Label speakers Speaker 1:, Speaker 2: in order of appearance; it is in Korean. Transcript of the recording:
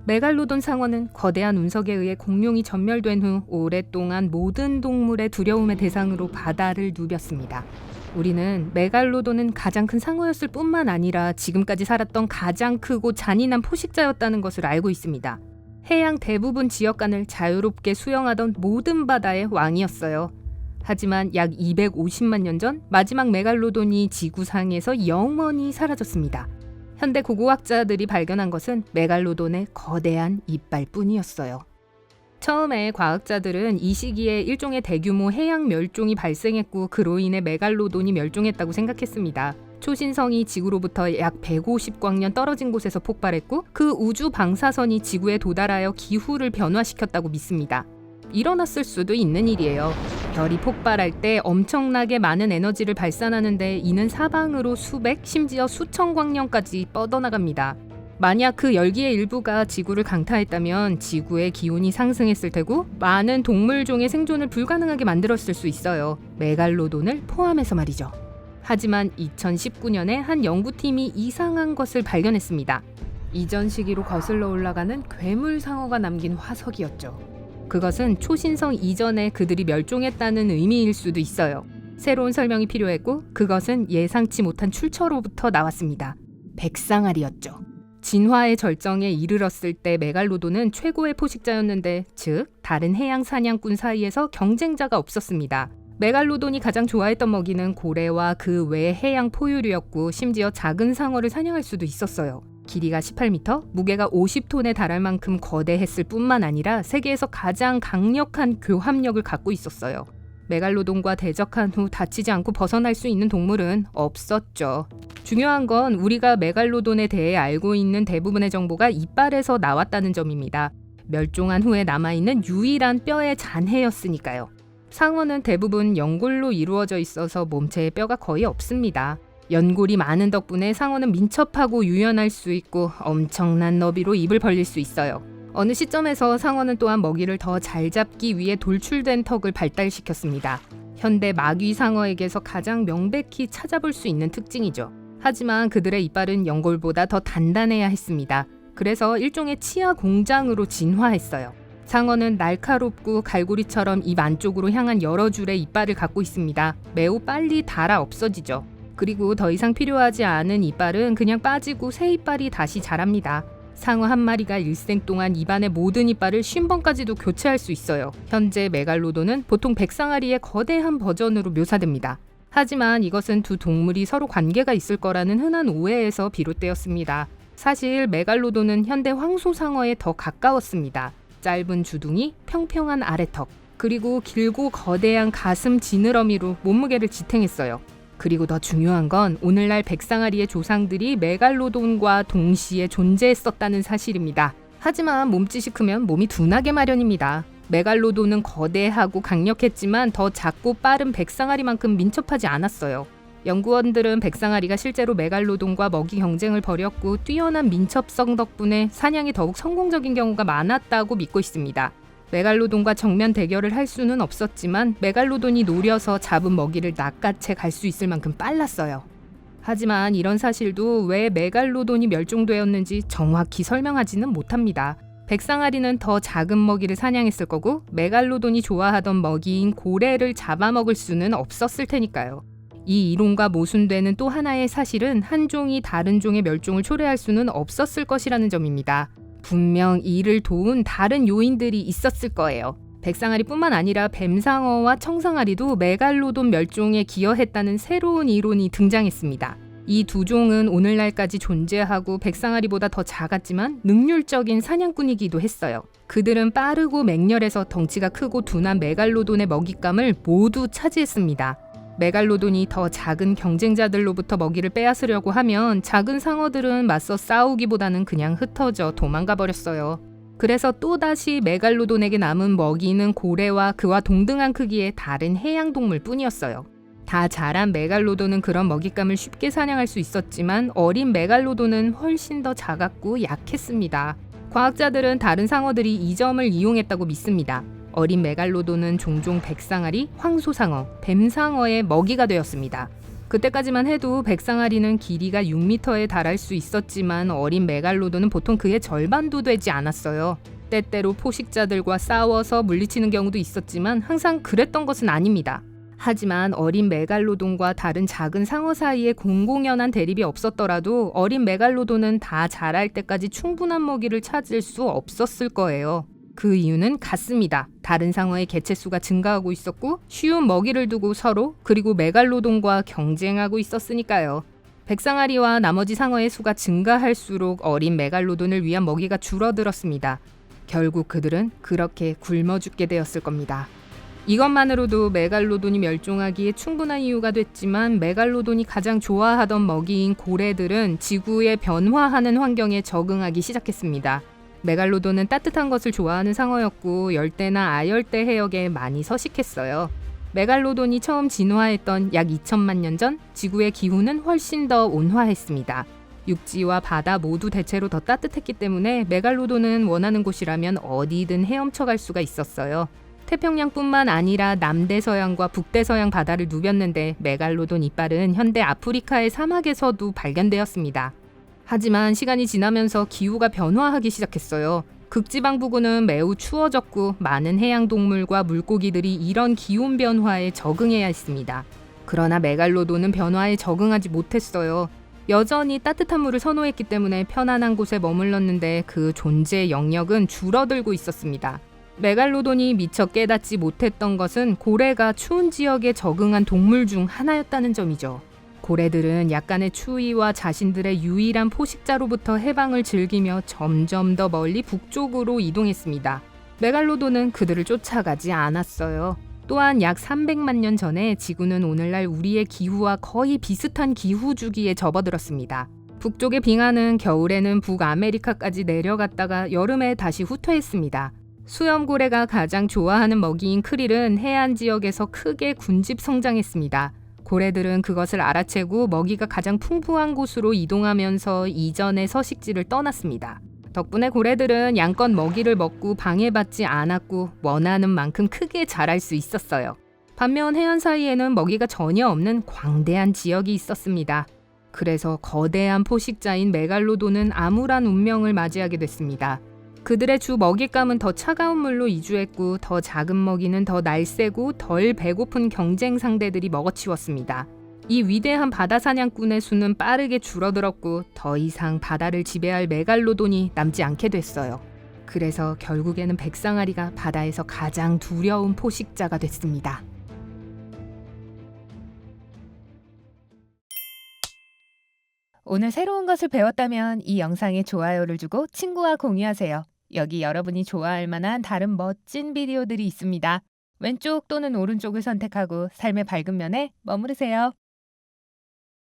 Speaker 1: 메갈로돈 상어는 거대한 운석에 의해 공룡이 전멸된 후 오랫동안 모든 동물의 두려움의 대상으로 바다를 누볐습니다. 우리는 메갈로돈은 가장 큰 상어였을 뿐만 아니라 지금까지 살았던 가장 크고 잔인한 포식자였다는 것을 알고 있습니다. 해양 대부분 지역간을 자유롭게 수영하던 모든 바다의 왕이었어요. 하지만 약 250만 년 전 마지막 메갈로돈이 지구상에서 영원히 사라졌습니다. 현대 고고학자들이 발견한 것은 메갈로돈의 거대한 이빨뿐이었어요. 처음에 과학자들은 이 시기에 일종의 대규모 해양 멸종이 발생했고 그로 인해 메갈로돈이 멸종했다고 생각했습니다. 초신성이 지구로부터 약 150광년 떨어진 곳에서 폭발했고 그 우주 방사선이 지구에 도달하여 기후를 변화시켰다고 믿습니다. 일어났을 수도 있는 일이에요. 별이 폭발할 때 엄청나게 많은 에너지를 발산하는데 이는 사방으로 수백, 심지어 수천 광년까지 뻗어나갑니다. 만약 그 열기의 일부가 지구를 강타했다면 지구의 기온이 상승했을 테고 많은 동물종의 생존을 불가능하게 만들었을 수 있어요. 메갈로돈을 포함해서 말이죠. 하지만 2019년에 한 연구팀이 이상한 것을 발견했습니다. 이전 시기로 거슬러 올라가는 괴물상어가 남긴 화석이었죠. 그것은 초신성 이전에 그들이 멸종했다는 의미일 수도 있어요. 새로운 설명이 필요했고 그것은 예상치 못한 출처로부터 나왔습니다. 백상아리였죠. 진화의 절정에 이르렀을 때 메갈로돈은 최고의 포식자였는데, 즉 다른 해양 사냥꾼 사이에서 경쟁자가 없었습니다. 메갈로돈이 가장 좋아했던 먹이는 고래와 그 외의 해양 포유류였고 심지어 작은 상어를 사냥할 수도 있었어요. 길이가 18m, 무게가 50톤에 달할 만큼 거대했을 뿐만 아니라 세계에서 가장 강력한 교합력을 갖고 있었어요. 메갈로돈과 대적한 후 다치지 않고 벗어날 수 있는 동물은 없었죠. 중요한 건 우리가 메갈로돈에 대해 알고 있는 대부분의 정보가 이빨에서 나왔다는 점입니다. 멸종한 후에 남아있는 유일한 뼈의 잔해였으니까요. 상어는 대부분 연골로 이루어져 있어서 몸체에 뼈가 거의 없습니다. 연골이 많은 덕분에 상어는 민첩하고 유연할 수 있고 엄청난 너비로 입을 벌릴 수 있어요. 어느 시점에서 상어는 또한 먹이를 더 잘 잡기 위해 돌출된 턱을 발달시켰습니다. 현대 마귀 상어에게서 가장 명백히 찾아볼 수 있는 특징이죠. 하지만 그들의 이빨은 연골보다 더 단단해야 했습니다. 그래서 일종의 치아 공장으로 진화했어요. 상어는 날카롭고 갈고리처럼 입 안쪽으로 향한 여러 줄의 이빨을 갖고 있습니다. 매우 빨리 닳아 없어지죠. 그리고 더 이상 필요하지 않은 이빨은 그냥 빠지고 새 이빨이 다시 자랍니다. 상어 한 마리가 일생 동안 입안의 모든 이빨을 50번까지도 교체할 수 있어요. 현재 메갈로돈은 보통 백상아리의 거대한 버전으로 묘사됩니다. 하지만 이것은 두 동물이 서로 관계가 있을 거라는 흔한 오해에서 비롯되었습니다. 사실 메갈로돈은 현대 황소상어에 더 가까웠습니다. 짧은 주둥이, 평평한 아래턱, 그리고 길고 거대한 가슴 지느러미로 몸무게를 지탱했어요. 그리고 더 중요한 건 오늘날 백상아리의 조상들이 메갈로돈과 동시에 존재했었다는 사실입니다. 하지만 몸짓이 크면 몸이 둔하게 마련입니다. 메갈로돈은 거대하고 강력했지만 더 작고 빠른 백상아리만큼 민첩하지 않았어요. 연구원들은 백상아리가 실제로 메갈로돈과 먹이 경쟁을 벌였고 뛰어난 민첩성 덕분에 사냥이 더욱 성공적인 경우가 많았다고 믿고 있습니다. 메갈로돈과 정면 대결을 할 수는 없었지만 메갈로돈이 노려서 잡은 먹이를 낚아채 갈 수 있을 만큼 빨랐어요. 하지만 이런 사실도 왜 메갈로돈이 멸종되었는지 정확히 설명하지는 못합니다. 백상아리는 더 작은 먹이를 사냥했을 거고 메갈로돈이 좋아하던 먹이인 고래를 잡아먹을 수는 없었을 테니까요. 이 이론과 모순되는 또 하나의 사실은 한 종이 다른 종의 멸종을 초래할 수는 없었을 것이라는 점입니다. 분명 이를 도운 다른 요인들이 있었을 거예요. 백상아리뿐만 아니라 뱀상어와 청상아리도 메갈로돈 멸종에 기여했다는 새로운 이론이 등장했습니다. 이 두 종은 오늘날까지 존재하고 백상아리보다 더 작았지만 능률적인 사냥꾼이기도 했어요. 그들은 빠르고 맹렬해서 덩치가 크고 둔한 메갈로돈의 먹잇감을 모두 차지했습니다. 메갈로돈이 더 작은 경쟁자들로부터 먹이를 빼앗으려고 하면 작은 상어들은 맞서 싸우기보다는 그냥 흩어져 도망가 버렸어요. 그래서 또다시 메갈로돈에게 남은 먹이는 고래와 그와 동등한 크기의 다른 해양동물 뿐이었어요. 다 자란 메갈로돈은 그런 먹잇감을 쉽게 사냥할 수 있었지만 어린 메갈로돈은 훨씬 더 작았고 약했습니다. 과학자들은 다른 상어들이 이 점을 이용했다고 믿습니다. 어린 메갈로돈은 종종 백상아리, 황소상어, 뱀상어의 먹이가 되었습니다. 그때까지만 해도 백상아리는 길이가 6m에 달할 수 있었지만 어린 메갈로돈은 보통 그의 절반도 되지 않았어요. 때때로 포식자들과 싸워서 물리치는 경우도 있었지만 항상 그랬던 것은 아닙니다. 하지만 어린 메갈로돈과 다른 작은 상어 사이에 공공연한 대립이 없었더라도 어린 메갈로돈은 다 자랄 때까지 충분한 먹이를 찾을 수 없었을 거예요. 그 이유는 같습니다. 다른 상어의 개체수가 증가하고 있었고 쉬운 먹이를 두고 서로 그리고 메갈로돈과 경쟁하고 있었으니까요. 백상아리와 나머지 상어의 수가 증가할수록 어린 메갈로돈을 위한 먹이가 줄어들었습니다. 결국 그들은 그렇게 굶어 죽게 되었을 겁니다. 이것만으로도 메갈로돈이 멸종하기에 충분한 이유가 됐지만 메갈로돈이 가장 좋아하던 먹이인 고래들은 지구의 변화하는 환경에 적응하기 시작했습니다. 메갈로돈은 따뜻한 것을 좋아하는 상어였고 열대나 아열대 해역에 많이 서식했어요. 메갈로돈이 처음 진화했던 약 2천만 년 전 지구의 기후는 훨씬 더 온화했습니다. 육지와 바다 모두 대체로 더 따뜻했기 때문에 메갈로돈은 원하는 곳이라면 어디든 헤엄쳐 갈 수가 있었어요. 태평양뿐만 아니라 남대서양과 북대서양 바다를 누볐는데 메갈로돈 이빨은 현대 아프리카의 사막에서도 발견되었습니다. 하지만 시간이 지나면서 기후가 변화하기 시작했어요. 극지방 부근은 매우 추워졌고 많은 해양 동물과 물고기들이 이런 기온 변화에 적응해야 했습니다. 그러나 메갈로돈은 변화에 적응하지 못했어요. 여전히 따뜻한 물을 선호했기 때문에 편안한 곳에 머물렀는데 그 존재 영역은 줄어들고 있었습니다. 메갈로돈이 미처 깨닫지 못했던 것은 고래가 추운 지역에 적응한 동물 중 하나였다는 점이죠. 고래들은 약간의 추위와 자신들의 유일한 포식자로부터 해방을 즐기며 점점 더 멀리 북쪽으로 이동했습니다. 메갈로돈은 그들을 쫓아가지 않았어요. 또한 약 300만 년 전에 지구는 오늘날 우리의 기후와 거의 비슷한 기후 주기에 접어들었습니다. 북쪽의 빙하는 겨울에는 북아메리카까지 내려갔다가 여름에 다시 후퇴했습니다. 수염고래가 가장 좋아하는 먹이인 크릴은 해안 지역에서 크게 군집 성장했습니다. 고래들은 그것을 알아채고 먹이가 가장 풍부한 곳으로 이동하면서 이전의 서식지를 떠났습니다. 덕분에 고래들은 양껏 먹이를 먹고 방해받지 않았고 원하는 만큼 크게 자랄 수 있었어요. 반면 해안 사이에는 먹이가 전혀 없는 광대한 지역이 있었습니다. 그래서 거대한 포식자인 메갈로돈은 암울한 운명을 맞이하게 됐습니다. 그들의 주 먹잇감은 더 차가운 물로 이주했고 더 작은 먹이는 더 날쌔고 덜 배고픈 경쟁 상대들이 먹어치웠습니다. 이 위대한 바다 사냥꾼의 수는 빠르게 줄어들었고 더 이상 바다를 지배할 메갈로돈이 남지 않게 됐어요. 그래서 결국에는 백상아리가 바다에서 가장 두려운 포식자가 됐습니다. 오늘 새로운 것을 배웠다면 이 영상에 좋아요를 주고 친구와 공유하세요. 여기 여러분이 좋아할 만한 다른 멋진 비디오들이 있습니다. 왼쪽 또는 오른쪽을 선택하고 삶의 밝은 면에 머무르세요.